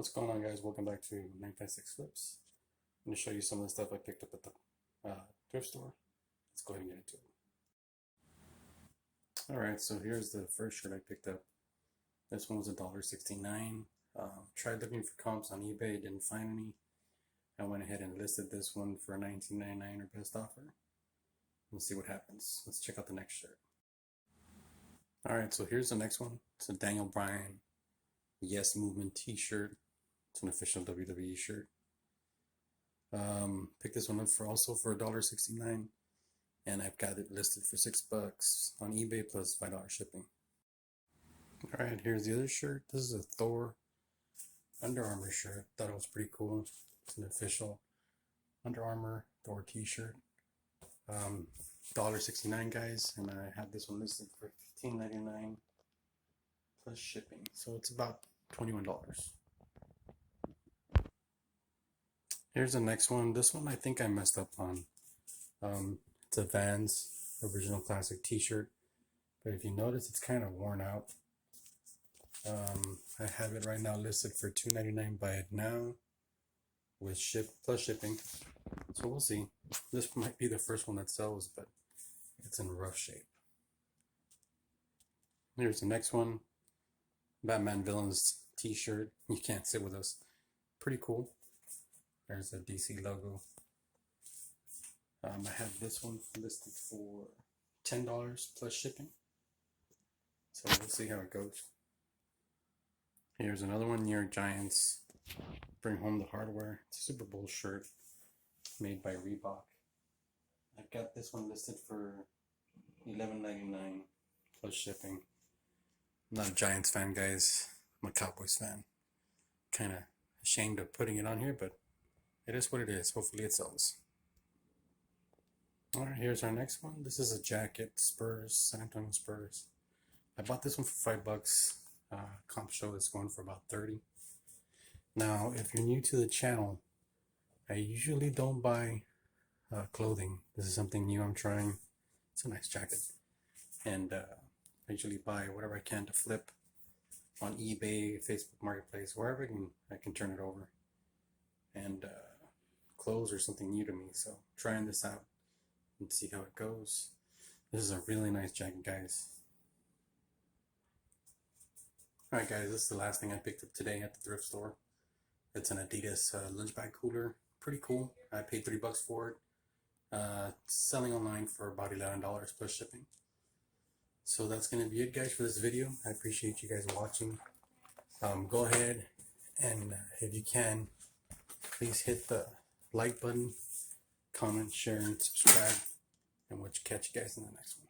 What's going on, guys? Welcome back to 956 Flips. I'm going to show you some of the stuff I picked up at the thrift store. Let's go ahead and get into it. Alright, so here's the first shirt I picked up. This one was $1.69. Tried looking for comps on eBay, didn't find any. I went ahead and listed this one for $19.99 or best offer. Let's see what happens. Let's check out the next shirt. Alright, so here's the next one. It's a Daniel Bryan Yes Movement t-shirt. It's an official WWE shirt. Picked this one up for $1.69, and I've got it listed for $6 on eBay plus $5 shipping. All right, here's the other shirt. This is a Thor Under Armour shirt. Thought it was pretty cool. It's an official Under Armour Thor t-shirt. $1.69, guys, and I have this one listed for $15.99 plus shipping, so it's about $21. Here's the next one. This one I think I messed up on. It's a Vans original classic t-shirt, but if you notice, it's kind of worn out. I have it right now listed for $2.99 buy it now with plus shipping, so we'll see. This might be the first one that sells, but it's in rough shape. Here's the next one. Batman Villains t-shirt. You Can't Sit With Us. Pretty cool. There's a DC logo. I have this one listed for $10 plus shipping. So we'll see how it goes. Here's another one, New York Giants Bring Home the Hardware. It's a Super Bowl shirt made by Reebok. I've got this one listed for $11.99 plus shipping. I'm not a Giants fan, guys. I'm a Cowboys fan. Kind of ashamed of putting it on here, but it is what it is. Hopefully it sells. Alright, here's our next one. This is a jacket, Spurs, San Antonio Spurs. I bought this one for $5. Comp show is going for about $30. Now, if you're new to the channel, I usually don't buy clothing. This is something new I'm trying. It's a nice jacket. And I usually buy whatever I can to flip on eBay, Facebook Marketplace, wherever I can turn it over. And clothes are something new to me, so trying this out and see how it goes. This is a really nice jacket, guys. Alright, guys, this is the last thing I picked up today at the thrift store. It's an Adidas lunch bag cooler. Pretty cool. I paid $3 for it. Selling online for about $11 plus shipping. So that's going to be it, guys, for this video. I appreciate you guys watching. Go ahead and if you can, please hit the like button, comment, share, and subscribe. And we'll catch you guys in the next one.